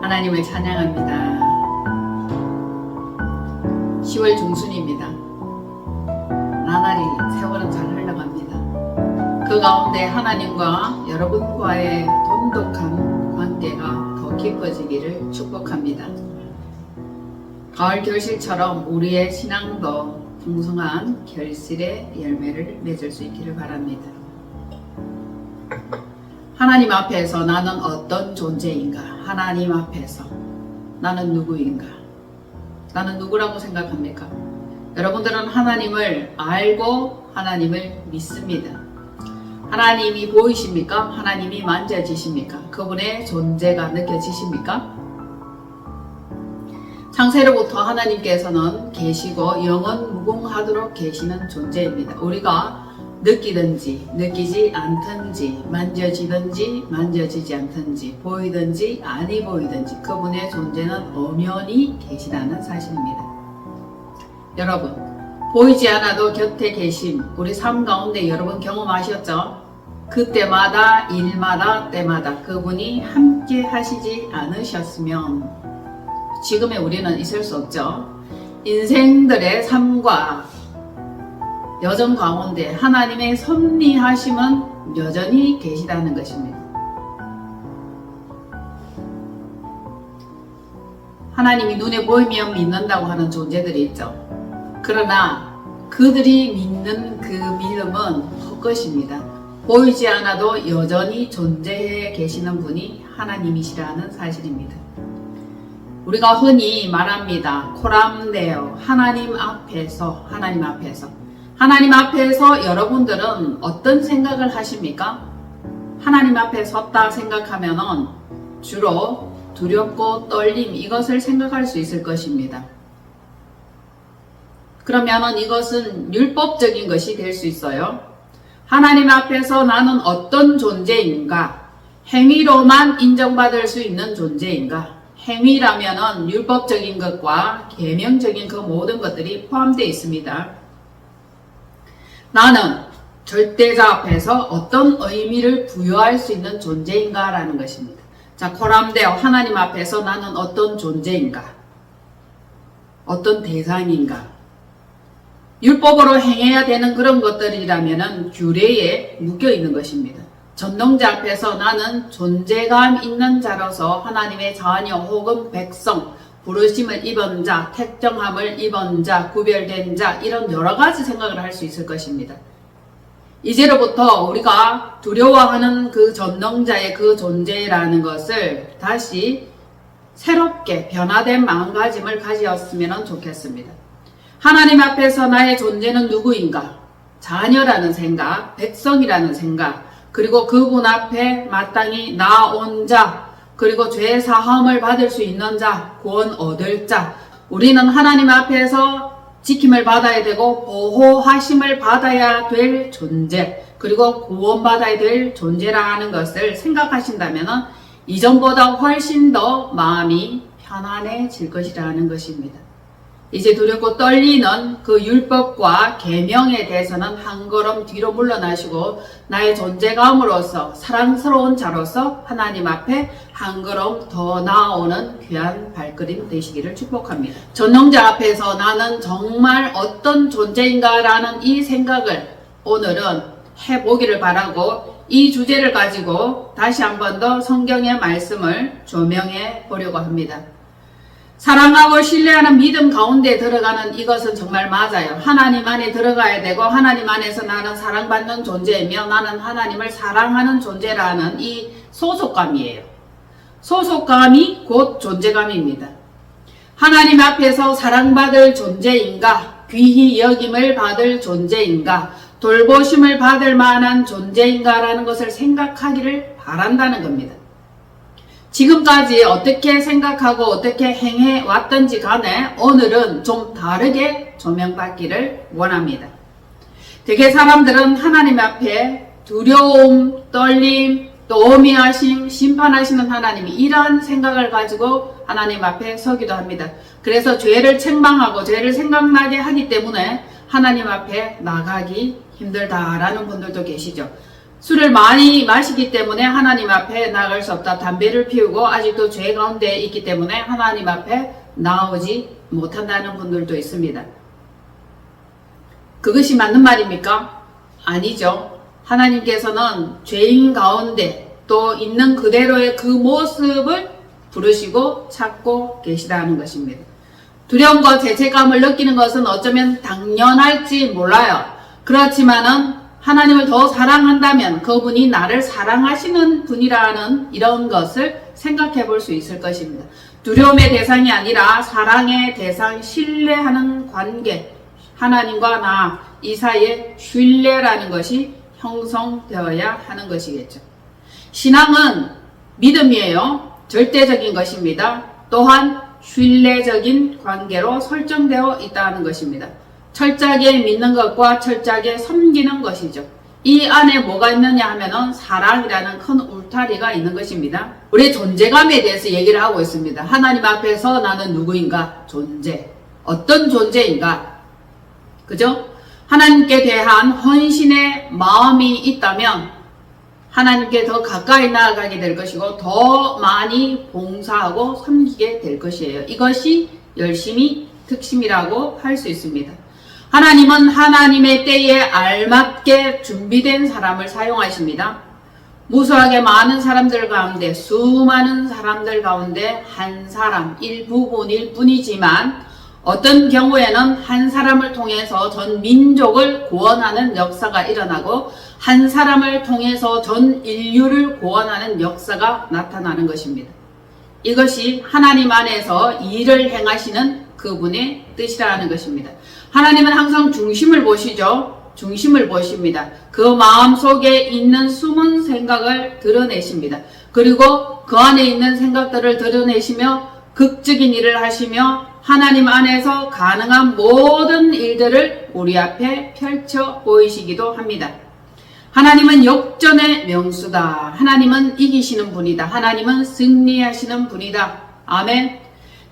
하나님을 찬양합니다. 10월 중순입니다. 나날이 세월은 잘 흘러갑니다. 그 가운데 하나님과 여러분과의 돈독한 관계가 더 깊어지기를 축복합니다. 가을 결실처럼 우리의 신앙도 풍성한 결실의 열매를 맺을 수 있기를 바랍니다. 하나님 앞에서 나는 어떤 존재인가? 하나님 앞에서 나는 누구인가? 나는 누구라고 생각합니까? 여러분들은 하나님을 알고 하나님을 믿습니다. 하나님이 보이십니까? 하나님이 만져지십니까? 그분의 존재가 느껴지십니까? 창세로부터 하나님께서는 계시고 영원 무궁하도록 계시는 존재입니다. 우리가 느끼든지 느끼지 않든지 만져지든지 만져지지 않든지 보이든지 아니 보이든지 그분의 존재는 엄연히 계시다는 사실입니다. 여러분, 보이지 않아도 곁에 계심, 우리 삶 가운데 여러분 경험하셨죠? 그때마다 일마다 때마다 그분이 함께 하시지 않으셨으면 지금의 우리는 있을 수 없죠. 인생들의 삶과 여정 가운데 하나님의 섭리하심은 여전히 계시다는 것입니다. 하나님이 눈에 보이면 믿는다고 하는 존재들이 있죠. 그러나 그들이 믿는 그 믿음은 헛것입니다. 보이지 않아도 여전히 존재해 계시는 분이 하나님이시라는 사실입니다. 우리가 흔히 말합니다. 코람데오, 하나님 앞에서 여러분들은 어떤 생각을 하십니까? 하나님 앞에 섰다 생각하면은 주로 두렵고 떨림 이것을 생각할 수 있을 것입니다. 그러면은 이것은 율법적인 것이 될 수 있어요. 하나님 앞에서 나는 어떤 존재인가? 행위로만 인정받을 수 있는 존재인가? 행위라면은 율법적인 것과 계명적인 그 모든 것들이 포함되어 있습니다. 나는 절대자 앞에서 어떤 의미를 부여할 수 있는 존재인가 라는 것입니다. 자, 코람데오, 하나님 앞에서 나는 어떤 존재인가? 어떤 대상인가? 율법으로 행해야 되는 그런 것들이라면 규례에 묶여 있는 것입니다. 전능자 앞에서 나는 존재감 있는 자로서 하나님의 자녀 혹은 백성, 부르심을 입은 자, 택정함을 입은 자, 구별된 자 이런 여러 가지 생각을 할 수 있을 것입니다. 이제로부터 우리가 두려워하는 그 전능자의 그 존재라는 것을 다시 새롭게 변화된 마음가짐을 가지었으면 좋겠습니다. 하나님 앞에서 나의 존재는 누구인가? 자녀라는 생각, 백성이라는 생각, 그리고 그분 앞에 마땅히 나온 자, 그리고 죄 사함을 받을 수 있는 자, 구원 얻을 자, 우리는 하나님 앞에서 지킴을 받아야 되고 보호하심을 받아야 될 존재, 그리고 구원받아야 될 존재라는 것을 생각하신다면 이전보다 훨씬 더 마음이 편안해질 것이라는 것입니다. 이제 두렵고 떨리는 그 율법과 계명에 대해서는 한 걸음 뒤로 물러나시고 나의 존재감으로서 사랑스러운 자로서 하나님 앞에 한 걸음 더 나아오는 귀한 발걸음 되시기를 축복합니다. 전능자 앞에서 나는 정말 어떤 존재인가 라는 이 생각을 오늘은 해보기를 바라고 이 주제를 가지고 다시 한 번 더 성경의 말씀을 조명해 보려고 합니다. 사랑하고 신뢰하는 믿음 가운데 들어가는 이것은 정말 맞아요. 하나님 안에 들어가야 되고 하나님 안에서 나는 사랑받는 존재이며 나는 하나님을 사랑하는 존재라는 이 소속감이에요. 소속감이 곧 존재감입니다. 하나님 앞에서 사랑받을 존재인가? 귀히 여김을 받을 존재인가? 돌보심을 받을 만한 존재인가라는 것을 생각하기를 바란다는 겁니다. 지금까지 어떻게 생각하고 어떻게 행해 왔던지 간에 오늘은 좀 다르게 조명받기를 원합니다. 대개 사람들은 하나님 앞에 두려움, 떨림, 또 어미하심, 심판하시는 하나님이 이러한 생각을 가지고 하나님 앞에 서기도 합니다. 그래서 죄를 책망하고 죄를 생각나게 하기 때문에 하나님 앞에 나가기 힘들다라는 분들도 계시죠. 술을 많이 마시기 때문에 하나님 앞에 나갈 수 없다. 담배를 피우고 아직도 죄 가운데 있기 때문에 하나님 앞에 나오지 못한다는 분들도 있습니다. 그것이 맞는 말입니까? 아니죠. 하나님께서는 죄인 가운데 또 있는 그대로의 그 모습을 부르시고 찾고 계시다는 것입니다. 두려움과 죄책감을 느끼는 것은 어쩌면 당연할지 몰라요. 그렇지만은 하나님을 더 사랑한다면 그분이 나를 사랑하시는 분이라는 이런 것을 생각해 볼 수 있을 것입니다. 두려움의 대상이 아니라 사랑의 대상, 신뢰하는 관계, 하나님과 나 이 사이에 신뢰라는 것이 형성되어야 하는 것이겠죠. 신앙은 믿음이에요. 절대적인 것입니다. 또한 신뢰적인 관계로 설정되어 있다는 것입니다. 철저하게 믿는 것과 철저하게 섬기는 것이죠. 이 안에 뭐가 있느냐 하면은 사랑이라는 큰 울타리가 있는 것입니다. 우리 존재감에 대해서 얘기를 하고 있습니다. 하나님 앞에서 나는 누구인가? 존재. 어떤 존재인가? 그죠? 하나님께 대한 헌신의 마음이 있다면 하나님께 더 가까이 나아가게 될 것이고 더 많이 봉사하고 섬기게 될 것이에요. 이것이 열심히 특심이라고 할 수 있습니다. 하나님은 하나님의 때에 알맞게 준비된 사람을 사용하십니다. 무수하게 많은 사람들 가운데, 수많은 사람들 가운데 한 사람, 일부분일 뿐이지만 어떤 경우에는 한 사람을 통해서 전 민족을 구원하는 역사가 일어나고 한 사람을 통해서 전 인류를 구원하는 역사가 나타나는 것입니다. 이것이 하나님 안에서 일을 행하시는 그분의 뜻이라는 것입니다. 하나님은 항상 중심을 보시죠. 중심을 보십니다. 그 마음 속에 있는 숨은 생각을 드러내십니다. 그리고 그 안에 있는 생각들을 드러내시며 극적인 일을 하시며 하나님 안에서 가능한 모든 일들을 우리 앞에 펼쳐 보이시기도 합니다. 하나님은 역전의 명수다. 하나님은 이기시는 분이다. 하나님은 승리하시는 분이다. 아멘.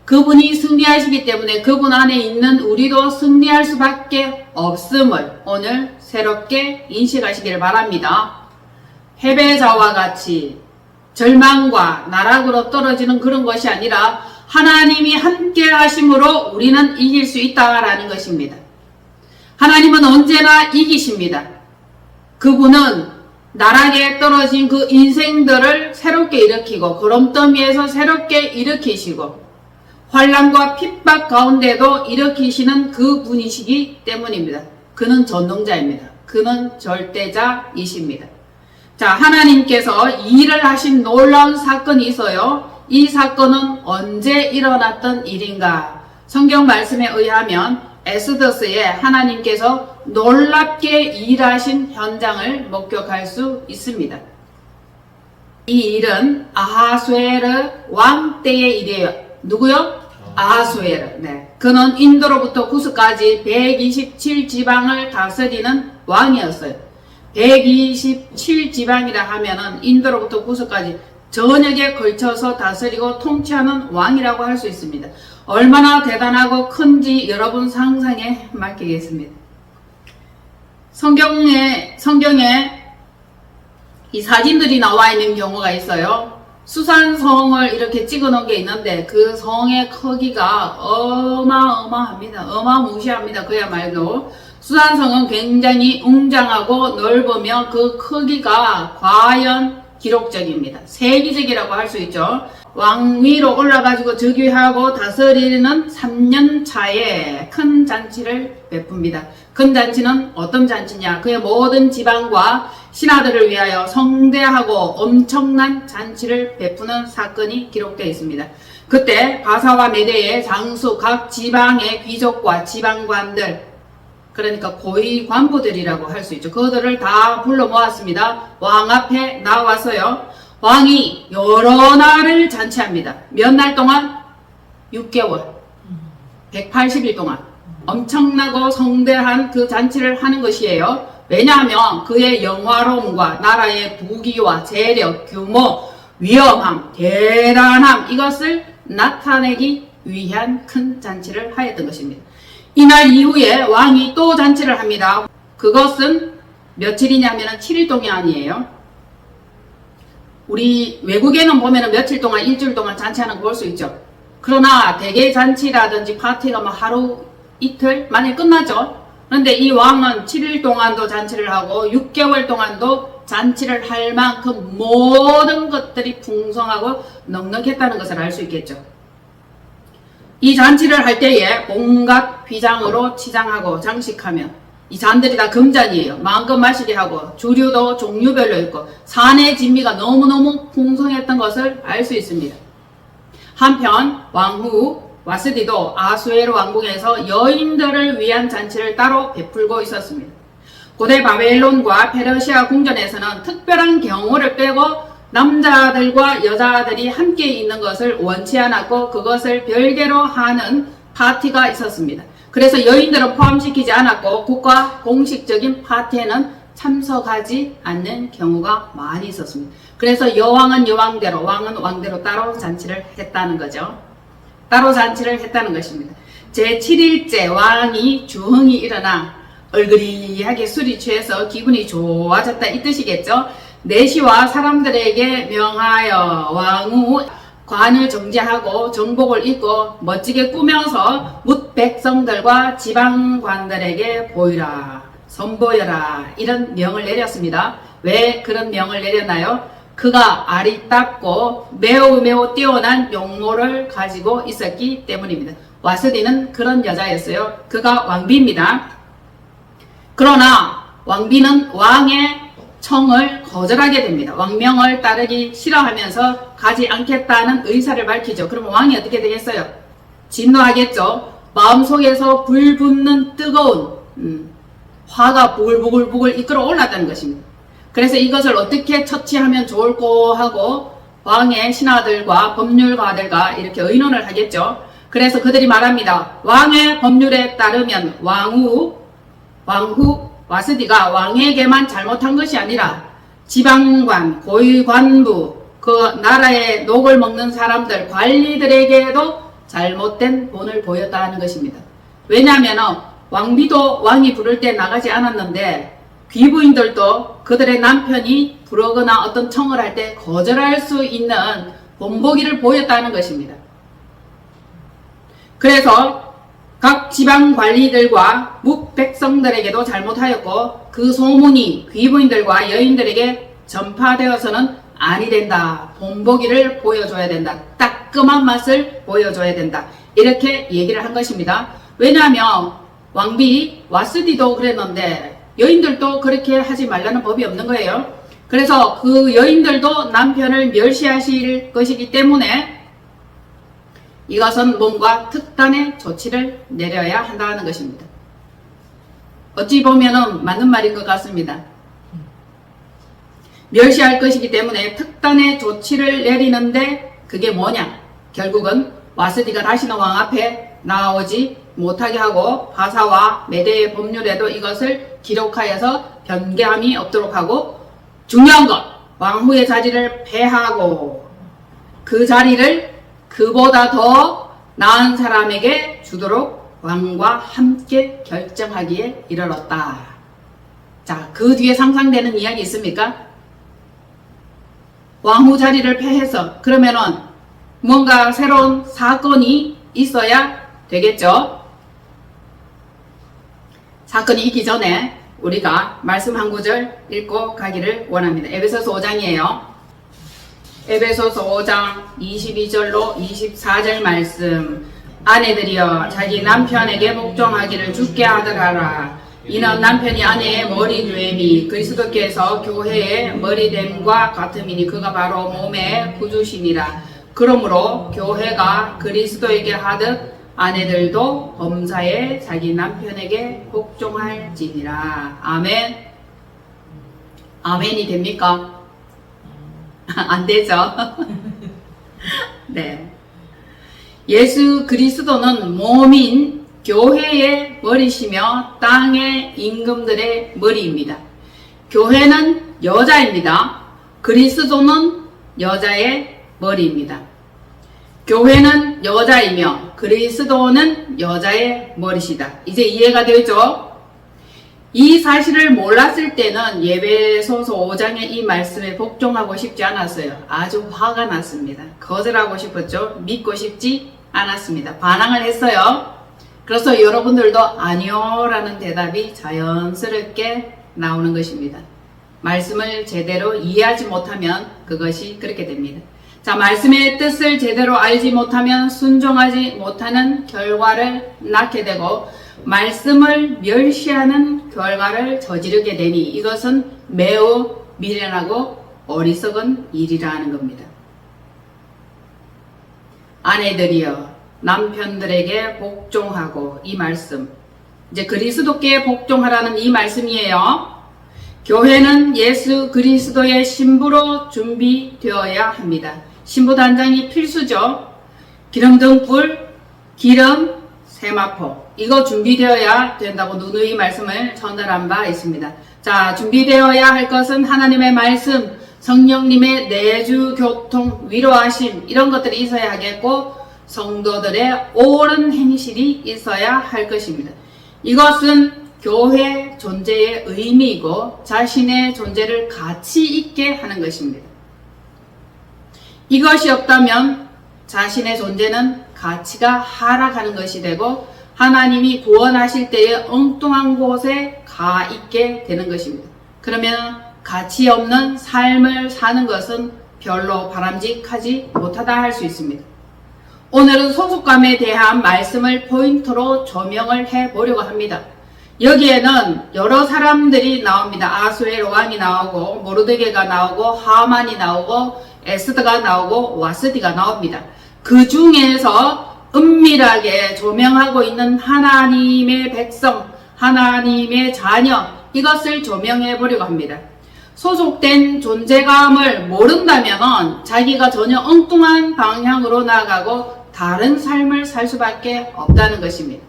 그분이 승리하시기 때문에 그분 안에 있는 우리도 승리할 수밖에 없음을 오늘 새롭게 인식하시길 바랍니다. 패배자와 같이 절망과 나락으로 떨어지는 그런 것이 아니라 하나님이 함께 하심으로 우리는 이길 수 있다라는 것입니다. 하나님은 언제나 이기십니다. 그분은 나락에 떨어진 그 인생들을 새롭게 일으키고 구름더미에서 새롭게 일으키시고 환난과 핍박 가운데도 일으키시는 그 분이시기 때문입니다. 그는 전능자입니다. 그는 절대자이십니다. 자, 하나님께서 이 일을 하신 놀라운 사건이 있어요. 이 사건은 언제 일어났던 일인가? 성경 말씀에 의하면 엑소더스에 하나님께서 놀랍게 일하신 현장을 목격할 수 있습니다. 이 일은 아하수에르 왕 때의 일이에요. 누구요? 아하수에르. 네. 그는 인도로부터 구스까지 127지방을 다스리는 왕이었어요. 127지방이라 하면은 인도로부터 구스까지 전역에 걸쳐서 다스리고 통치하는 왕이라고 할 수 있습니다. 얼마나 대단하고 큰지 여러분 상상에 맡기겠습니다. 성경에 이 사진들이 나와 있는 경우가 있어요. 수산성을 이렇게 찍어 놓은 게 있는데 그 성의 크기가 어마어마합니다. 어마무시합니다. 그야말로 수산성은 굉장히 웅장하고 넓으며 그 크기가 과연 기록적입니다. 세계적이라고 할 수 있죠. 왕위로 올라가지고 즉위하고 다스리는 3년 차에 큰 잔치를 베풉니다. 큰 잔치는 어떤 잔치냐? 그의 모든 지방과 신하들을 위하여 성대하고 엄청난 잔치를 베푸는 사건이 기록되어 있습니다. 그때 바사와 메대의 장수 각 지방의 귀족과 지방관들, 그러니까 고위 관부들이라고 할 수 있죠. 그들을 다 불러 모았습니다. 왕 앞에 나와서요. 왕이 여러 날을 잔치합니다. 몇 날 동안? 6개월. 180일 동안. 엄청나고 성대한 그 잔치를 하는 것이에요. 왜냐하면 그의 영화로움과 나라의 부귀와 재력, 규모, 위험함, 대단함 이것을 나타내기 위한 큰 잔치를 하였던 것입니다. 이날 이후에 왕이 또 잔치를 합니다. 그것은 며칠이냐면은 7일 동안이에요. 우리 외국에는 보면은 며칠 동안, 일주일 동안 잔치하는 거 볼 수 있죠. 그러나 대개 잔치라든지 파티가 뭐 하루 이틀 만에 끝나죠. 그런데 이 왕은 7일 동안도 잔치를 하고 6개월 동안도 잔치를 할 만큼 모든 것들이 풍성하고 넉넉했다는 것을 알 수 있겠죠. 이 잔치를 할 때에 온갖 휘장으로 치장하고 장식하며, 이 잔들이 다 금잔이에요. 마음껏 마시게 하고 주류도 종류별로 있고 산의 진미가 너무너무 풍성했던 것을 알 수 있습니다. 한편 왕후 와스디도 아수에르 왕궁에서 여인들을 위한 잔치를 따로 베풀고 있었습니다. 고대 바벨론과 페르시아 궁전에서는 특별한 경우를 빼고 남자들과 여자들이 함께 있는 것을 원치 않았고 그것을 별개로 하는 파티가 있었습니다. 그래서 여인들은 포함시키지 않았고 국가 공식적인 파티에는 참석하지 않는 경우가 많이 있었습니다. 그래서 여왕은 여왕대로, 왕은 왕대로 따로 잔치를 했다는 거죠. 따로 잔치를 했다는 것입니다. 제7일째 왕이 주흥이 일어나 얼그리하게 술이 취해서 기분이 좋아졌다 이 뜻이겠죠. 내시와 사람들에게 명하여 왕후 관을 정제하고 정복을 입고 멋지게 꾸며서 뭇 백성들과 지방관들에게 보이라, 선보여라, 이런 명을 내렸습니다. 왜 그런 명을 내렸나요? 그가 아리답고 매우 뛰어난 용모를 가지고 있었기 때문입니다. 와스디는 그런 여자였어요. 그가 왕비입니다. 그러나 왕비는 왕의 청을 거절하게 됩니다. 왕명을 따르기 싫어하면서 가지 않겠다는 의사를 밝히죠. 그러면 왕이 어떻게 되겠어요? 진노하겠죠. 마음속에서 불붙는 뜨거운 화가 부글부글 이끌어 올랐다는 것입니다. 그래서 이것을 어떻게 처치하면 좋을꼬 하고 왕의 신하들과 법률가들과 이렇게 의논을 하겠죠. 그래서 그들이 말합니다. 왕의 법률에 따르면 왕후 와스디가 왕에게만 잘못한 것이 아니라 지방관, 고위관부, 그 나라의 녹을 먹는 사람들, 관리들에게도 잘못된 본을 보였다는 것입니다. 왜냐하면 왕비도 왕이 부를 때 나가지 않았는데 귀부인들도 그들의 남편이 부르거나 어떤 청을 할 때 거절할 수 있는 본보기를 보였다는 것입니다. 그래서 각 지방관리들과 묵백성들에게도 잘못하였고 그 소문이 귀부인들과 여인들에게 전파되어서는 아니 된다. 본보기를 보여줘야 된다. 따끔한 맛을 보여줘야 된다. 이렇게 얘기를 한 것입니다. 왜냐하면 왕비 와스디도 그랬는데 여인들도 그렇게 하지 말라는 법이 없는 거예요. 그래서 그 여인들도 남편을 멸시하실 것이기 때문에 이것은 뭔가 특단의 조치를 내려야 한다는 것입니다. 어찌 보면은 맞는 말인 것 같습니다. 멸시할 것이기 때문에 특단의 조치를 내리는데 그게 뭐냐? 결국은 와스디가 다시는 왕 앞에 나오지 못하게 하고 바사와 메대의 법률에도 이것을 기록하여서 변개함이 없도록 하고, 중요한 것, 왕후의 자리를 폐하고 그 자리를 그보다 더 나은 사람에게 주도록 왕과 함께 결정하기에 이르렀다. 자, 그 뒤에 상상되는 이야기 있습니까? 왕후 자리를 폐해서 그러면은 뭔가 새로운 사건이 있어야 되겠죠. 사건이 있기 전에 우리가 말씀 한 구절 읽고 가기를 원합니다. 에베소서 5장이에요. 에베소서 5장 22절로 24절 말씀. 아내들이여 자기 남편에게 복종하기를 주께 하더라라. 이는 남편이 아내의 머리됨이 그리스도께서 교회의 머리됨과 같음이니 그가 바로 몸의 구주시니라. 그러므로 교회가 그리스도에게 하듯 아내들도 범사에 자기 남편에게 복종할지니라. 아멘. 아멘이 됩니까? 안 되죠. 네. 예수 그리스도는 몸인 교회의 머리시며 땅의 임금들의 머리입니다. 교회는 여자입니다. 그리스도는 여자의 머리입니다. 교회는 여자이며 그리스도는 여자의 머리시다. 이제 이해가 되죠? 이 사실을 몰랐을 때는 예배소서 5장의 이 말씀에 복종하고 싶지 않았어요. 아주 화가 났습니다. 거절하고 싶었죠. 믿고 싶지 않았습니다. 반항을 했어요. 그래서 여러분들도 아니요 라는 대답이 자연스럽게 나오는 것입니다. 말씀을 제대로 이해하지 못하면 그것이 그렇게 됩니다. 자, 말씀의 뜻을 제대로 알지 못하면 순종하지 못하는 결과를 낳게 되고 말씀을 멸시하는 결과를 저지르게 되니 이것은 매우 미련하고 어리석은 일이라는 겁니다. 아내들이여 남편들에게 복종하고, 이 말씀 이제 그리스도께 복종하라는 이 말씀이에요. 교회는 예수 그리스도의 신부로 준비되어야 합니다. 신부 단장이 필수죠. 기름등불, 기름, 세마포, 이거 준비되어야 된다고 누누이 말씀을 전달한 바 있습니다. 자, 준비되어야 할 것은 하나님의 말씀, 성령님의 내주 교통, 위로하심, 이런 것들이 있어야 하겠고 성도들의 옳은 행실이 있어야 할 것입니다. 이것은 교회 존재의 의미이고 자신의 존재를 가치 있게 하는 것입니다. 이것이 없다면 자신의 존재는 가치가 하락하는 것이 되고 하나님이 구원하실 때에 엉뚱한 곳에 가 있게 되는 것입니다. 그러면 가치 없는 삶을 사는 것은 별로 바람직하지 못하다 할 수 있습니다. 오늘은 소속감에 대한 말씀을 포인트로 조명을 해보려고 합니다. 여기에는 여러 사람들이 나옵니다. 아수에로 왕이 나오고 모르드게가 나오고 하만이 나오고 에스더가 나오고 와스디가 나옵니다. 그 중에서 은밀하게 조명하고 있는 하나님의 백성, 하나님의 자녀, 이것을 조명해 보려고 합니다. 소속된 존재감을 모른다면 자기가 전혀 엉뚱한 방향으로 나아가고 다른 삶을 살 수밖에 없다는 것입니다.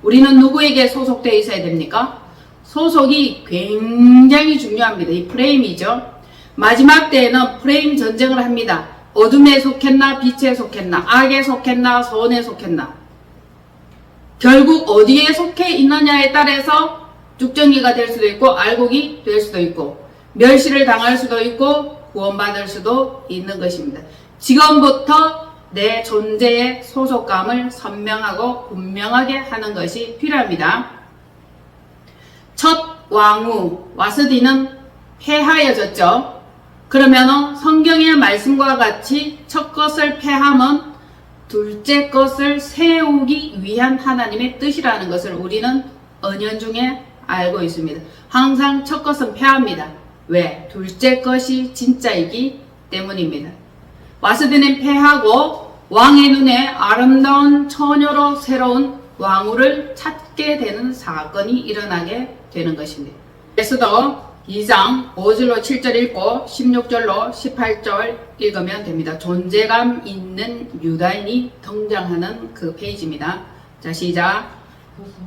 우리는 누구에게 소속되어 있어야 됩니까? 소속이 굉장히 중요합니다. 이 프레임이죠. 마지막 때에는 프레임 전쟁을 합니다. 어둠에 속했나 빛에 속했나, 악에 속했나 선에 속했나. 결국 어디에 속해 있느냐에 따라서 쭉정이가 될 수도 있고 알곡이 될 수도 있고 멸시를 당할 수도 있고 구원받을 수도 있는 것입니다. 지금부터 내 존재의 소속감을 선명하고 분명하게 하는 것이 필요합니다. 첫 왕후 와스디는 패하여졌죠. 그러면 성경의 말씀과 같이 첫 것을 패함은 둘째 것을 세우기 위한 하나님의 뜻이라는 것을 우리는 은연중에 알고 있습니다. 항상 첫 것은 패합니다. 왜? 둘째 것이 진짜이기 때문입니다. 와스디는 패하고 왕의 눈에 아름다운 처녀로 새로운 왕후를 찾게 되는 사건이 일어나게 되는 것입니다. 에스더 2장 5절로 7절 읽고 16절로 18절 읽으면 됩니다. 존재감 있는 유다인이 등장하는 그 페이지입니다. 자, 시작.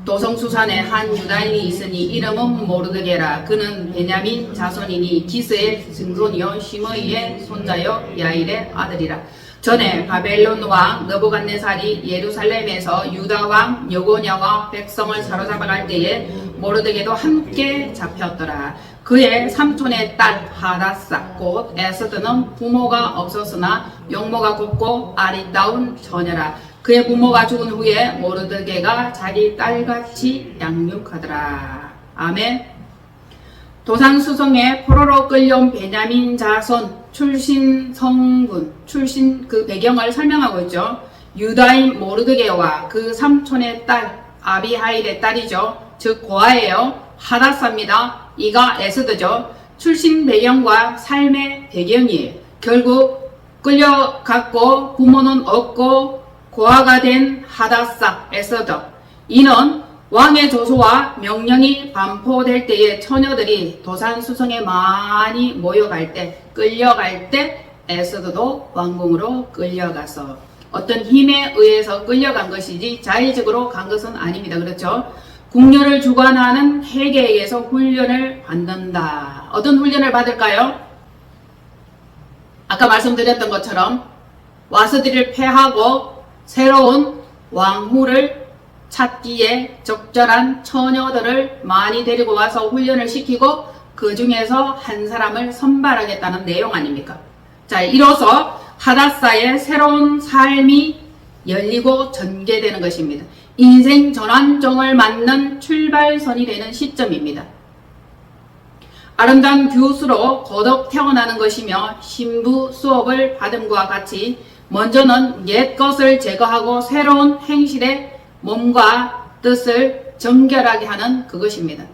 도성수산에 한 유다인이 있으니 이름은 모르드게라. 그는 베냐민 자손이니 기스의 증손이요 시므이의 손자요 야일의 아들이라. 전에 바벨론 왕 느부갓네살이 예루살렘에서 유다 왕 여고냐와 백성을 사로잡아갈 때에 모르드게도 함께 잡혔더라. 그의 삼촌의 딸 하다사 곧 에스더는 부모가 없었으나 용모가 곱고 아리따운 처녀라. 그의 부모가 죽은 후에 모르드게가 자기 딸같이 양육하더라. 아멘. 도산수성에 포로로 끌려온 베냐민 자손 출신 성분, 출신 그 배경을 설명하고 있죠. 유다인 모르드게와 그 삼촌의 딸 아비하일의 딸이죠. 즉 고아예요. 하다사입니다. 이가 에스더죠. 출신 배경과 삶의 배경이에요. 결국 끌려갔고 부모는 없고 고아가 된 하다사 에스더. 이는 왕의 조소와 명령이 반포될 때에 처녀들이 도산수성에 많이 모여갈 때, 끌려갈 때 에스더도 왕궁으로 끌려가서 어떤 힘에 의해서 끌려간 것이지 자의적으로 간 것은 아닙니다. 그렇죠? 궁녀를 주관하는 회계에서 훈련을 받는다. 어떤 훈련을 받을까요? 아까 말씀드렸던 것처럼 와스디를 패하고 새로운 왕후를 찾기에 적절한 처녀들을 많이 데리고 와서 훈련을 시키고 그 중에서 한 사람을 선발하겠다는 내용 아닙니까? 자, 이로써 하닷사의 새로운 삶이 열리고 전개되는 것입니다. 인생 전환점을 맞는 출발선이 되는 시점입니다. 아름다운 교수로 거듭 태어나는 것이며 신부 수업을 받음과 같이 먼저는 옛 것을 제거하고 새로운 행실에 몸과 뜻을 정결하게 하는 그것입니다.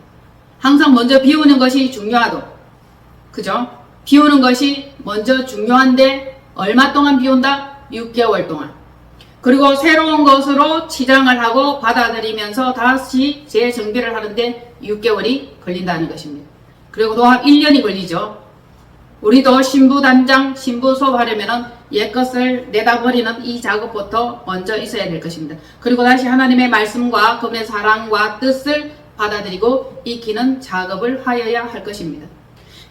항상 먼저 비우는 것이 중요하도, 그죠? 비우는 것이 먼저 중요한데 얼마 동안 비운다? 6개월 동안. 그리고 새로운 것으로 치장을 하고 받아들이면서 다시 재정비를 하는데 6개월이 걸린다는 것입니다. 그리고 또한 1년이 걸리죠. 우리도 신부 단장, 신부 수업하려면 옛 것을 내다버리는 이 작업부터 먼저 있어야 될 것입니다. 그리고 다시 하나님의 말씀과 그분의 사랑과 뜻을 받아들이고 익히는 작업을 하여야 할 것입니다.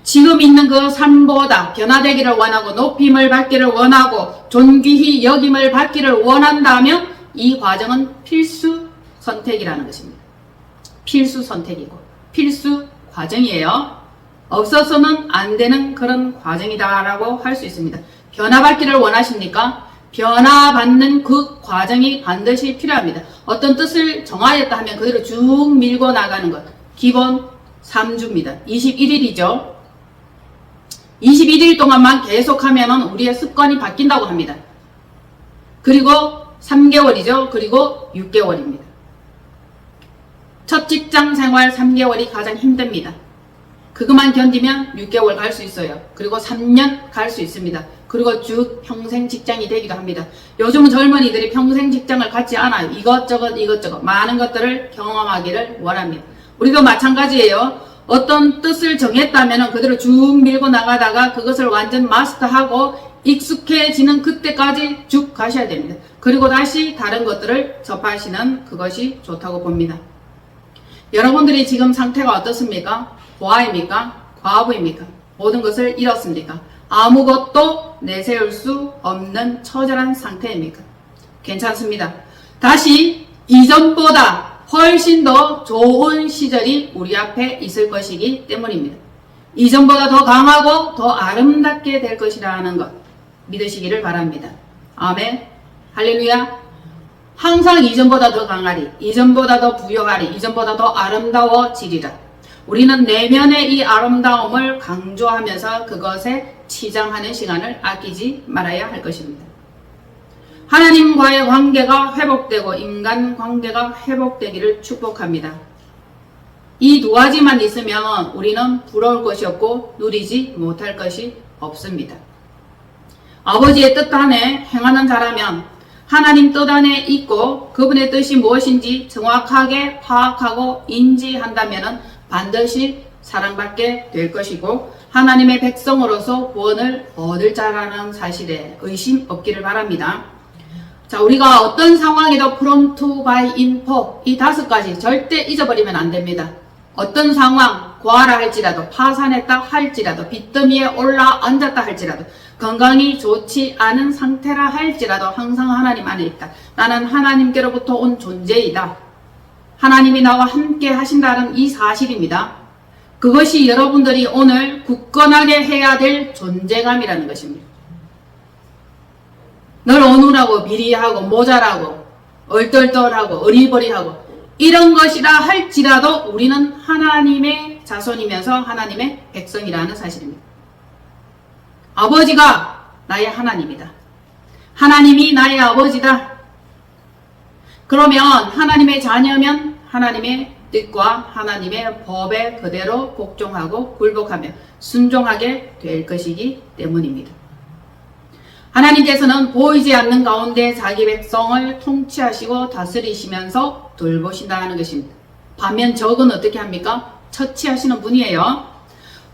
지금 있는 그 삶보다 변화되기를 원하고 높임을 받기를 원하고 존귀히 여김을 받기를 원한다면 이 과정은 필수 선택이라는 것입니다. 필수 선택이고 필수 과정이에요. 없어서는 안 되는 그런 과정이다라고 할 수 있습니다. 변화받기를 원하십니까? 변화받는 그 과정이 반드시 필요합니다. 어떤 뜻을 정하였다 하면 그대로 쭉 밀고 나가는 것. 기본 3주입니다. 21일이죠. 21일 동안만 계속하면 우리의 습관이 바뀐다고 합니다. 그리고 3개월이죠. 그리고 6개월입니다. 첫 직장 생활 3개월이 가장 힘듭니다. 그것만 견디면 6개월 갈 수 있어요. 그리고 3년 갈 수 있습니다. 그리고 쭉 평생 직장이 되기도 합니다. 요즘 젊은이들이 평생 직장을 갖지 않아요. 이것저것 많은 것들을 경험하기를 원합니다. 우리도 마찬가지예요. 어떤 뜻을 정했다면 그대로 쭉 밀고 나가다가 그것을 완전 마스터하고 익숙해지는 그때까지 쭉 가셔야 됩니다. 그리고 다시 다른 것들을 접하시는 그것이 좋다고 봅니다. 여러분들이 지금 상태가 어떻습니까? 고아입니까? 과부입니까? 모든 것을 잃었습니까? 아무것도 내세울 수 없는 처절한 상태입니까? 괜찮습니다. 다시 이전보다 훨씬 더 좋은 시절이 우리 앞에 있을 것이기 때문입니다. 이전보다 더 강하고 더 아름답게 될 것이라는 것 믿으시기를 바랍니다. 아멘. 할렐루야. 항상 이전보다 더 강하리, 이전보다 더 부여하리, 이전보다 더 아름다워지리라. 우리는 내면의 이 아름다움을 강조하면서 그것에 치장하는 시간을 아끼지 말아야 할 것입니다. 하나님과의 관계가 회복되고 인간 관계가 회복되기를 축복합니다. 이 두 가지만 있으면 우리는 부러울 것이 없고 누리지 못할 것이 없습니다. 아버지의 뜻 안에 행하는 자라면 하나님 뜻 안에 있고 그분의 뜻이 무엇인지 정확하게 파악하고 인지한다면 반드시 사랑받게 될 것이고 하나님의 백성으로서 구원을 얻을 자라는 사실에 의심 없기를 바랍니다. 자, 우리가 어떤 상황에도 from, to, by, in, for 이 5가지 절대 잊어버리면 안 됩니다. 어떤 상황, 고아라 할지라도 파산했다 할지라도 빚더미에 올라 앉았다 할지라도 건강이 좋지 않은 상태라 할지라도 항상 하나님 안에 있다. 나는 하나님께로부터 온 존재이다. 하나님이 나와 함께 하신다는 이 사실입니다. 그것이 여러분들이 오늘 굳건하게 해야 될 존재감이라는 것입니다. 늘 어눌하고 비리하고 모자라고 얼떨떨하고 어리버리하고 이런 것이라 할지라도 우리는 하나님의 자손이면서 하나님의 백성이라는 사실입니다. 아버지가 나의 하나님이다. 하나님이 나의 아버지다. 그러면 하나님의 자녀면 하나님의 뜻과 하나님의 법에 그대로 복종하고 굴복하며 순종하게 될 것이기 때문입니다. 하나님께서는 보이지 않는 가운데 자기 백성을 통치하시고 다스리시면서 돌보신다는 것입니다. 반면 적은 어떻게 합니까? 처치하시는 분이에요.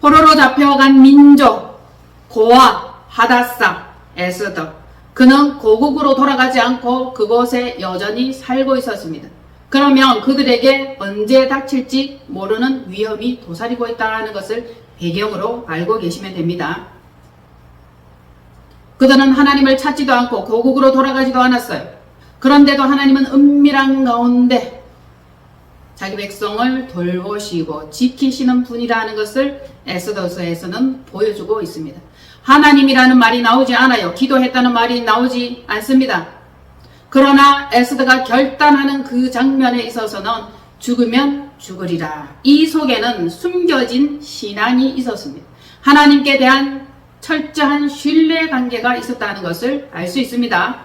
포로로 잡혀간 민족, 고아, 하닷사, 에스더. 그는 고국으로 돌아가지 않고 그곳에 여전히 살고 있었습니다. 그러면 그들에게 언제 닥칠지 모르는 위험이 도사리고 있다는 것을 배경으로 알고 계시면 됩니다. 그들은 하나님을 찾지도 않고 고국으로 돌아가지도 않았어요. 그런데도 하나님은 은밀한 가운데 자기 백성을 돌보시고 지키시는 분이라는 것을 에스더서에서는 보여주고 있습니다. 하나님이라는 말이 나오지 않아요. 기도했다는 말이 나오지 않습니다. 그러나 에스더가 결단하는 그 장면에 있어서는 죽으면 죽으리라. 이 속에는 숨겨진 신앙이 있었습니다. 하나님께 대한 철저한 신뢰 관계가 있었다는 것을 알 수 있습니다.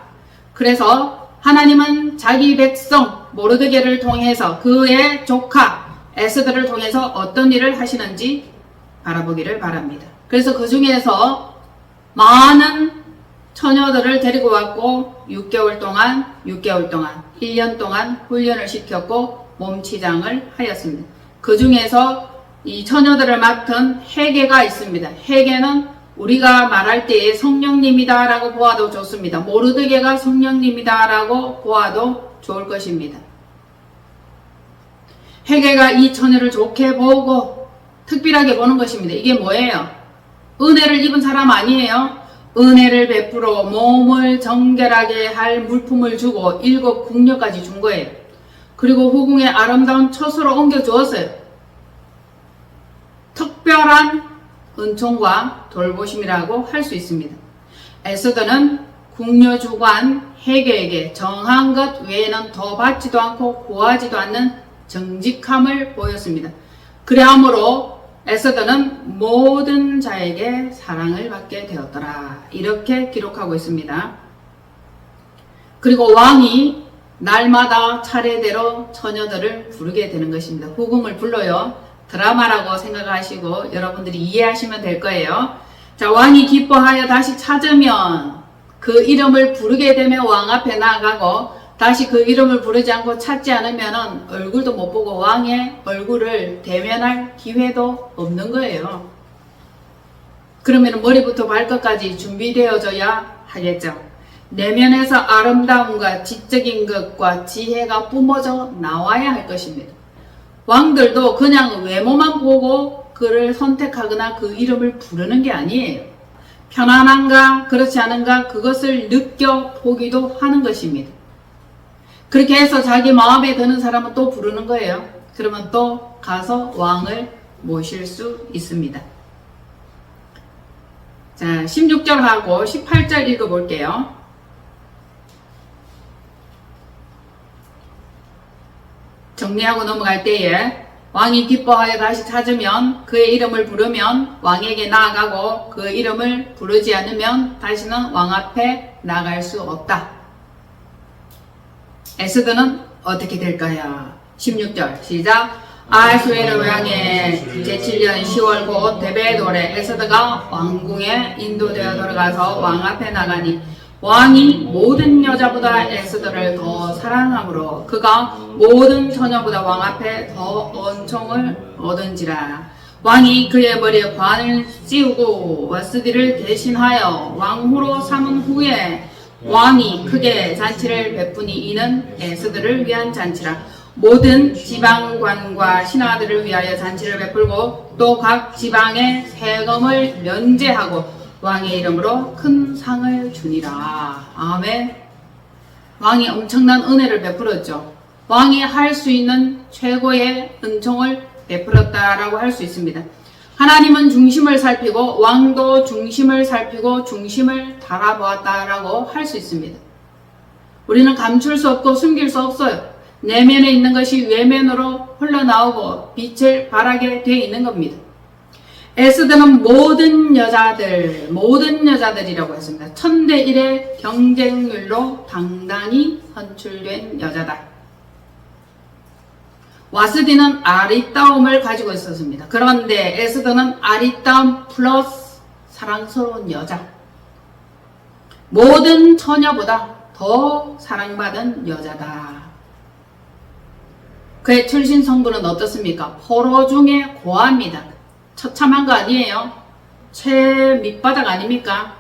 그래서 하나님은 자기 백성 모르드게를 통해서 그의 조카 에스더를 통해서 어떤 일을 하시는지 바라보기를 바랍니다. 그래서 그 중에서 많은 처녀들을 데리고 왔고 6개월 동안 1년 동안 훈련을 시켰고 몸치장을 하였습니다. 그 중에서 이 처녀들을 맡은 헤게가 있습니다. 헤게는 우리가 말할 때에 성령님이다 라고 보아도 좋습니다. 모르드게가 성령님이다 라고 보아도 좋을 것입니다. 헤게가 이 처녀를 좋게 보고 특별하게 보는 것입니다. 이게 뭐예요? 은혜를 입은 사람 아니에요? 은혜를 베풀어 몸을 정결하게 할 물품을 주고 7 궁녀까지 준 거예요. 그리고 후궁의 아름다운 처소로 옮겨 주었어요. 특별한 은총과 돌보심이라고 할 수 있습니다. 에스더는 궁녀 주관 헤게에게 정한 것 외에는 더 받지도 않고 구하지도 않는 정직함을 보였습니다. 그러므로 에스더는 모든 자에게 사랑을 받게 되었더라. 이렇게 기록하고 있습니다. 그리고 왕이 날마다 차례대로 처녀들을 부르게 되는 것입니다. 후궁을 불러요. 드라마라고 생각하시고 여러분들이 이해하시면 될 거예요. 자, 왕이 기뻐하여 다시 찾으면 그 이름을 부르게 되면 왕 앞에 나아가고 다시 그 이름을 부르지 않고 찾지 않으면 얼굴도 못 보고 왕의 얼굴을 대면할 기회도 없는 거예요. 그러면 머리부터 발끝까지 준비되어져야 하겠죠. 내면에서 아름다움과 지적인 것과 지혜가 뿜어져 나와야 할 것입니다. 왕들도 그냥 외모만 보고 그를 선택하거나 그 이름을 부르는 게 아니에요. 편안한가 그렇지 않은가 그것을 느껴보기도 하는 것입니다. 그렇게 해서 자기 마음에 드는 사람은 또 부르는 거예요. 그러면 또 가서 왕을 모실 수 있습니다. 자, 16절하고 18절 읽어볼게요. 정리하고 넘어갈 때에 왕이 기뻐하여 다시 찾으면 그의 이름을 부르면 왕에게 나아가고 그 이름을 부르지 않으면 다시는 왕 앞에 나갈 수 없다. 에스더는 어떻게 될까요? 16절 시작. 아하수에르 왕의 제7년 10월 곧 데베돌에 에스더가 왕궁에 인도되어 들어가서 왕 앞에 나가니 왕이 모든 여자보다 에스더를 더 사랑하므로 그가 모든 처녀보다 왕 앞에 더 은총을 얻은지라. 왕이 그의 머리에 관을 씌우고 와스디를 대신하여 왕후로 삼은 후에 왕이 크게 잔치를 베푸니 이는 에스더를 위한 잔치라. 모든 지방관과 신하들을 위하여 잔치를 베풀고 또 각 지방의 세금을 면제하고 왕의 이름으로 큰 상을 주니라. 아멘. 왕이 엄청난 은혜를 베풀었죠. 왕이 할 수 있는 최고의 은총을 베풀었다라고 할 수 있습니다. 하나님은 중심을 살피고 왕도 중심을 살피고 중심을 달아보았다라고 할 수 있습니다. 우리는 감출 수 없고 숨길 수 없어요. 내면에 있는 것이 외면으로 흘러나오고 빛을 발하게 되어 있는 겁니다. 에스더는 모든 여자들이라고 했습니다. 1000대 1의 경쟁률로 당당히 선출된 여자다. 와스디는 아리따움을 가지고 있었습니다. 그런데 에스더는 아리따움 플러스 사랑스러운 여자. 모든 처녀보다 더 사랑받은 여자다. 그의 출신 성분은 어떻습니까? 포로 중에 고아입니다. 처참한 거 아니에요? 최밑바닥 아닙니까?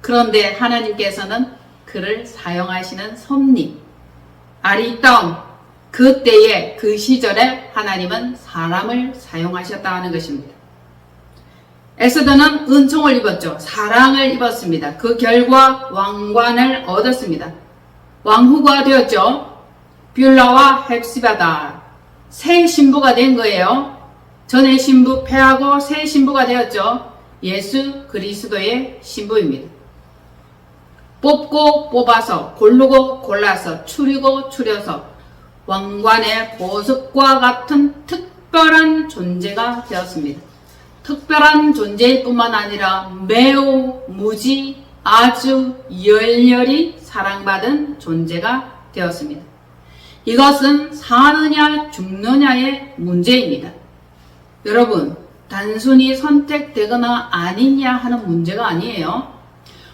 그런데 하나님께서는 그를 사용하시는 섭리, 아리따움, 그때에 그 시절에 하나님은 사람을 사용하셨다는 것입니다. 에스더는 은총을 입었죠. 사랑을 입었습니다. 그 결과 왕관을 얻었습니다. 왕후가 되었죠. 뷰라와 헵시바다 새 신부가 된 거예요. 전에 신부 폐하고 새 신부가 되었죠. 예수 그리스도의 신부입니다. 뽑고 뽑아서, 고르고 골라서, 추리고 추려서 왕관의 보석과 같은 특별한 존재가 되었습니다. 특별한 존재일 뿐만 아니라 매우 무지 아주 열렬히 사랑받은 존재가 되었습니다. 이것은 사느냐 죽느냐의 문제입니다. 여러분, 단순히 선택되거나 아니냐 하는 문제가 아니에요.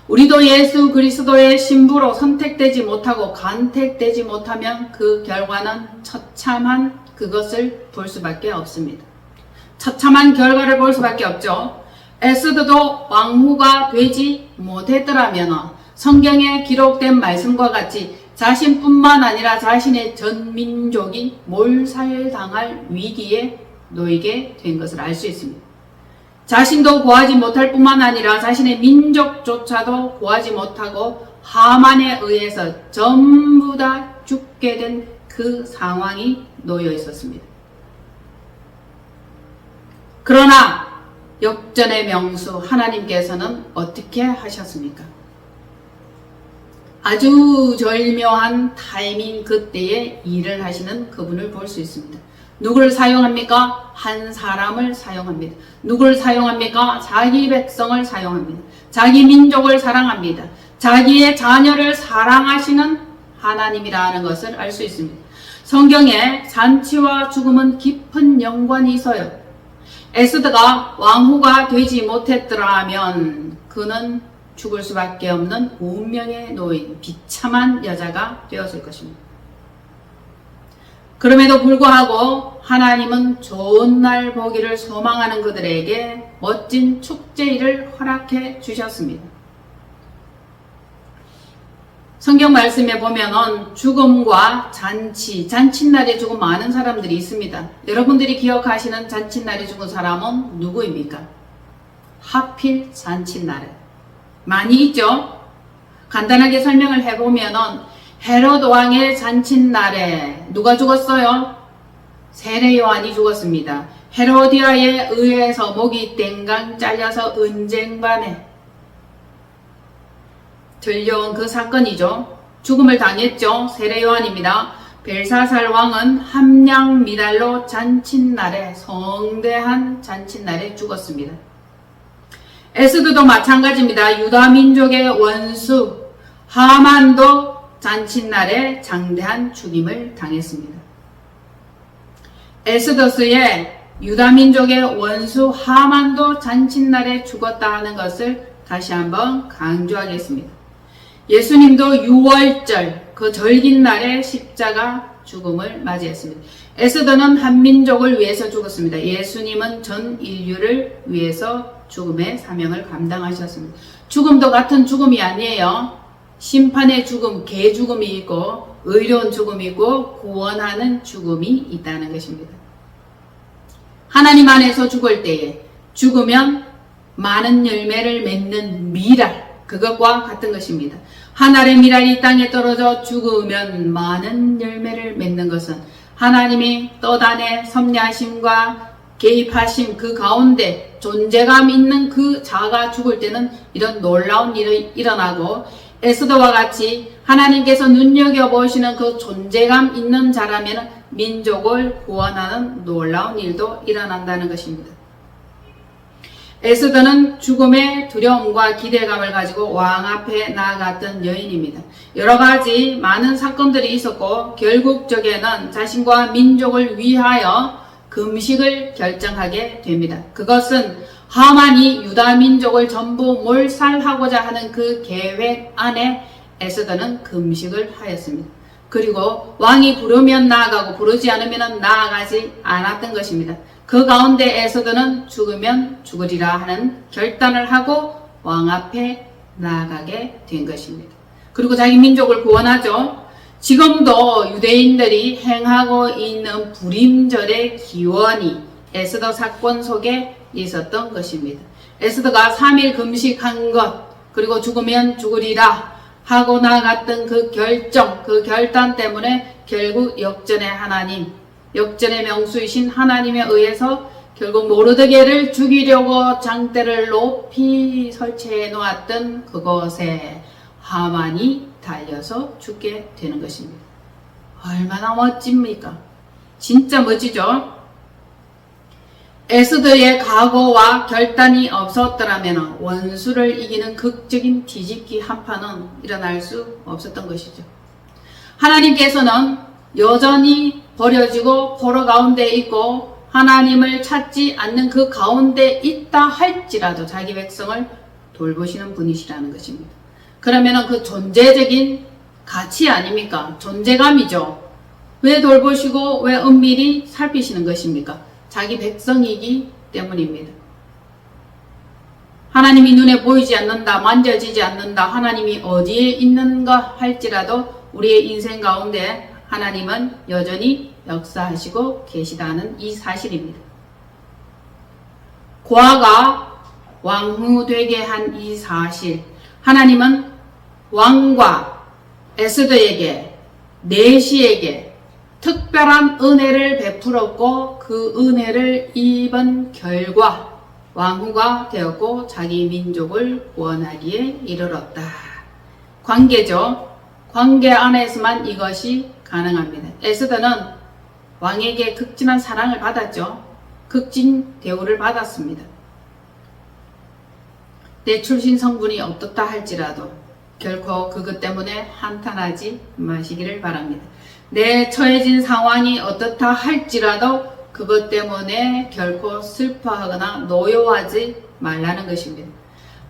우리도 예수 그리스도의 신부로 선택되지 못하고 간택되지 못하면 그 결과는 처참한 그것을 볼 수밖에 없습니다. 처참한 결과를 볼 수밖에 없죠. 에스더도 왕후가 되지 못했더라면 성경에 기록된 말씀과 같이 자신뿐만 아니라 자신의 전 민족이 몰살당할 위기에 놓이게 된 것을 알 수 있습니다. 자신도 구하지 못할 뿐만 아니라 자신의 민족조차도 구하지 못하고 하만에 의해서 전부 다 죽게 된 그 상황이 놓여 있었습니다. 그러나 역전의 명수 하나님께서는 어떻게 하셨습니까? 아주 절묘한 타이밍 그때에 일을 하시는 그분을 볼 수 있습니다. 누구를 사용합니까? 한 사람을 사용합니다. 누구를 사용합니까? 자기 백성을 사용합니다. 자기 민족을 사랑합니다. 자기의 자녀를 사랑하시는 하나님이라는 것을 알 수 있습니다. 성경에 잔치와 죽음은 깊은 연관이 있어요. 에스더가 왕후가 되지 못했더라면 그는 죽을 수밖에 없는 운명에 놓인 비참한 여자가 되었을 것입니다. 그럼에도 불구하고 하나님은 좋은 날 보기를 소망하는 그들에게 멋진 축제일을 허락해 주셨습니다. 성경 말씀에 보면은 죽음과 잔칫날에 죽은 많은 사람들이 있습니다. 여러분들이 기억하시는 잔칫날에 죽은 사람은 누구입니까? 하필 잔칫날에 많이 있죠? 간단하게 설명을 해보면은 헤롯 왕의 잔칫날에 누가 죽었어요? 세례 요한이 죽었습니다. 헤로디아에 의해서 목이 땡강 잘려서 은쟁반에 들려온 그 사건이죠. 죽음을 당했죠. 세례 요한입니다. 벨사살 왕은 함량 미달로 잔칫날에, 성대한 잔칫날에 죽었습니다. 에스더도 마찬가지입니다. 유다 민족의 원수 하만도 잔칫날에 장대한 죽임을 당했습니다. 에스더스의 유다 민족의 원수 하만도 잔칫날에 죽었다 하는 것을 다시 한번 강조하겠습니다. 예수님도 6월절 그 절긴날에 십자가 죽음을 맞이했습니다. 에스더는 한민족을 위해서 죽었습니다. 예수님은 전 인류를 위해서 죽음의 사명을 감당하셨습니다. 죽음도 같은 죽음이 아니에요. 심판의 죽음, 개죽음이 있고 의로운 죽음이 있고 구원하는 죽음이 있다는 것입니다. 하나님 안에서 죽을 때에 죽으면 많은 열매를 맺는 미랄, 그것과 같은 것입니다. 한 알의 미랄이 땅에 떨어져 죽으면 많은 열매를 맺는 것은 하나님이 떠단의 섭리하심과 개입하심 그 가운데 존재감 있는 그 자가 죽을 때는 이런 놀라운 일이 일어나고 에스더와 같이 하나님께서 눈여겨보시는 그 존재감 있는 자라면 민족을 구원하는 놀라운 일도 일어난다는 것입니다. 에스더는 죽음의 두려움과 기대감을 가지고 왕 앞에 나아갔던 여인입니다. 여러 가지 많은 사건들이 있었고 결국적에는 자신과 민족을 위하여 금식을 결정하게 됩니다. 그것은 하만이 유다 민족을 전부 몰살하고자 하는 그 계획 안에 에스더는 금식을 하였습니다. 그리고 왕이 부르면 나아가고 부르지 않으면 나아가지 않았던 것입니다. 그 가운데 에스더는 죽으면 죽으리라 하는 결단을 하고 왕 앞에 나아가게 된 것입니다. 그리고 자기 민족을 구원하죠. 지금도 유대인들이 행하고 있는 불임절의 기원이 에스더 사건 속에 있었던 것입니다. 에스더가 3일 금식한 것, 그리고 죽으면 죽으리라 하고 나갔던 그 결정, 그 결단 때문에 결국 역전의 하나님, 역전의 명수이신 하나님에 의해서 결국 모르드게를 죽이려고 장대를 높이 설치해 놓았던 그곳에 하만이 달려서 죽게 되는 것입니다. 얼마나 멋집니까? 진짜 멋지죠? 에스더의 각오와 결단이 없었더라면 원수를 이기는 극적인 뒤집기 한판은 일어날 수 없었던 것이죠. 하나님께서는 여전히 버려지고 포로 가운데 있고 하나님을 찾지 않는 그 가운데 있다 할지라도 자기 백성을 돌보시는 분이시라는 것입니다. 그러면 그 존재적인 가치 아닙니까? 존재감이죠. 왜 돌보시고 왜 은밀히 살피시는 것입니까? 자기 백성이기 때문입니다. 하나님이 눈에 보이지 않는다, 만져지지 않는다, 하나님이 어디에 있는가 할지라도 우리의 인생 가운데 하나님은 여전히 역사하시고 계시다는 이 사실입니다. 고아가 왕후 되게 한 이 사실, 하나님은 왕과 에스더에게, 내시에게 특별한 은혜를 베풀었고 그 은혜를 입은 결과 왕후가 되었고 자기 민족을 구원하기에 이르렀다. 관계죠. 관계 안에서만 이것이 가능합니다. 에스더는 왕에게 극진한 사랑을 받았죠. 극진 대우를 받았습니다. 내 출신 성분이 어떻다 할지라도 결코 그것 때문에 한탄하지 마시기를 바랍니다. 내 처해진 상황이 어떻다 할지라도 그것 때문에 결코 슬퍼하거나 노여워하지 말라는 것입니다.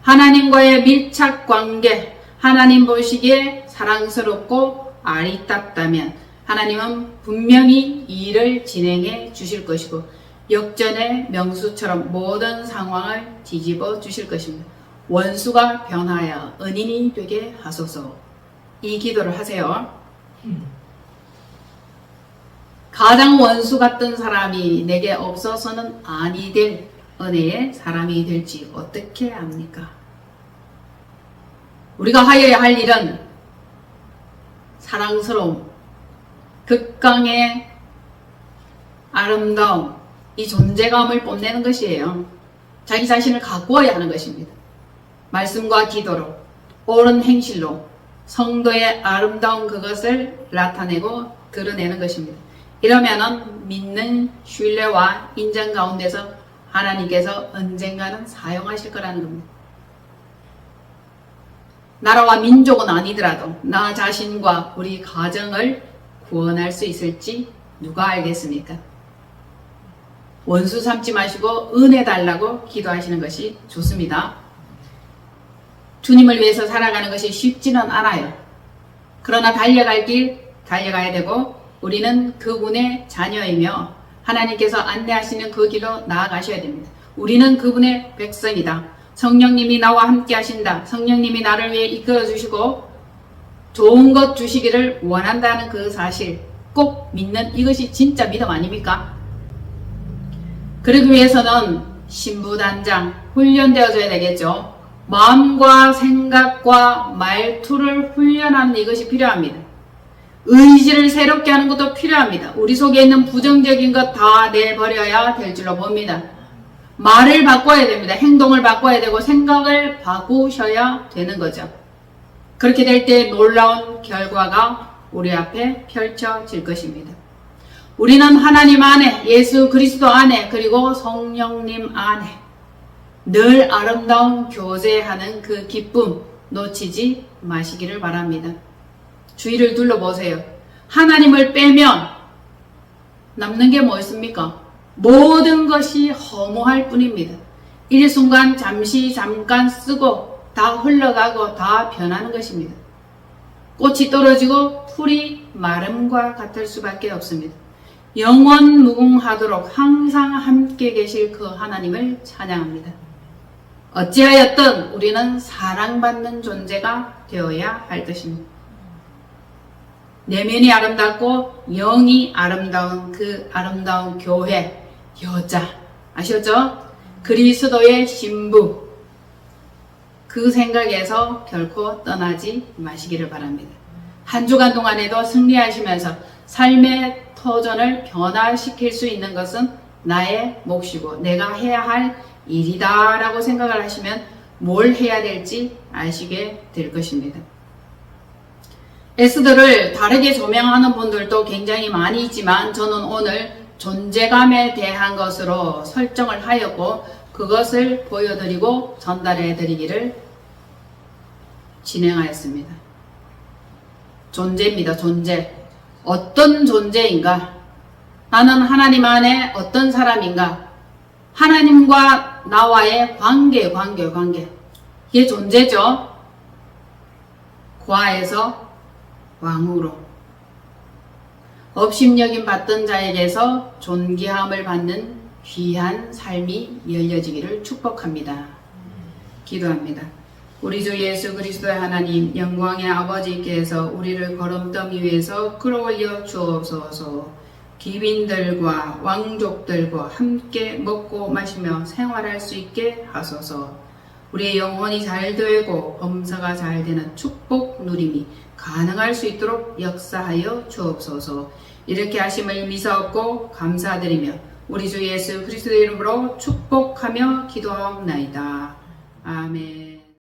하나님과의 밀착 관계, 하나님 보시기에 사랑스럽고 아리답다면 하나님은 분명히 이 일을 진행해 주실 것이고 역전의 명수처럼 모든 상황을 뒤집어 주실 것입니다. 원수가 변하여 은인이 되게 하소서. 이 기도를 하세요. 가장 원수 같던 사람이 내게 없어서는 아니 될 은혜의 사람이 될지 어떻게 압니까? 우리가 하여야 할 일은 사랑스러움, 극강의 아름다움, 이 존재감을 뽐내는 것이에요. 자기 자신을 가꾸어야 하는 것입니다. 말씀과 기도로, 옳은 행실로 성도의 아름다운 그것을 나타내고 드러내는 것입니다. 이러면은 믿는 신뢰와 인정 가운데서 하나님께서 언젠가는 사용하실 거라는 겁니다. 나라와 민족은 아니더라도 나 자신과 우리 가정을 구원할 수 있을지 누가 알겠습니까? 원수 삼지 마시고 은혜 달라고 기도하시는 것이 좋습니다. 주님을 위해서 살아가는 것이 쉽지는 않아요. 그러나 달려갈 길 달려가야 되고 우리는 그분의 자녀이며 하나님께서 안내하시는 그 길로 나아가셔야 됩니다. 우리는 그분의 백성이다. 성령님이 나와 함께 하신다. 성령님이 나를 위해 이끌어 주시고 좋은 것 주시기를 원한다는 그 사실 꼭 믿는 이것이 진짜 믿음 아닙니까? 그러기 위해서는 신부단장 훈련되어져야 되겠죠. 마음과 생각과 말투를 훈련하는 이것이 필요합니다. 의지를 새롭게 하는 것도 필요합니다. 우리 속에 있는 부정적인 것 다 내버려야 될 줄로 봅니다. 말을 바꿔야 됩니다. 행동을 바꿔야 되고 생각을 바꾸셔야 되는 거죠. 그렇게 될 때 놀라운 결과가 우리 앞에 펼쳐질 것입니다. 우리는 하나님 안에, 예수 그리스도 안에, 그리고 성령님 안에 늘 아름다운 교제하는 그 기쁨 놓치지 마시기를 바랍니다. 주위를 둘러보세요. 하나님을 빼면 남는 게 뭐 있습니까? 모든 것이 허무할 뿐입니다. 일순간 잠깐 쓰고 다 흘러가고 다 변하는 것입니다. 꽃이 떨어지고 풀이 마름과 같을 수밖에 없습니다. 영원 무궁하도록 항상 함께 계실 그 하나님을 찬양합니다. 어찌하였든 우리는 사랑받는 존재가 되어야 할 것입니다. 내면이 아름답고 영이 아름다운 그 아름다운 교회, 여자 아셨죠? 그리스도의 신부, 그 생각에서 결코 떠나지 마시기를 바랍니다. 한 주간 동안에도 승리하시면서 삶의 터전을 변화시킬 수 있는 것은 나의 몫이고 내가 해야 할 일이다 라고 생각을 하시면 뭘 해야 될지 아시게 될 것입니다. 에스더를 다르게 조명하는 분들도 굉장히 많이 있지만 저는 오늘 존재감에 대한 것으로 설정을 하였고 그것을 보여드리고 전달해 드리기를 진행하였습니다. 존재입니다. 존재. 어떤 존재인가? 나는 하나님 안에 어떤 사람인가? 하나님과 나와의 관계. 이게 존재죠. 과에서 왕으로. 업심여김 받던 자에게서 존귀함을 받는 귀한 삶이 열려지기를 축복합니다. 기도합니다. 우리 주 예수 그리스도의 하나님 영광의 아버지께서 우리를 걸음더미 위에서 끌어올려 주옵소서. 귀빈들과 왕족들과 함께 먹고 마시며 생활할 수 있게 하소서. 우리의 영혼이 잘 되고 범사가 잘 되는 축복 누림이 가능할 수 있도록 역사하여 주옵소서. 이렇게 하심을 미사옵고 감사드리며 우리 주 예수 그리스도의 이름으로 축복하며 기도하옵나이다. 아멘.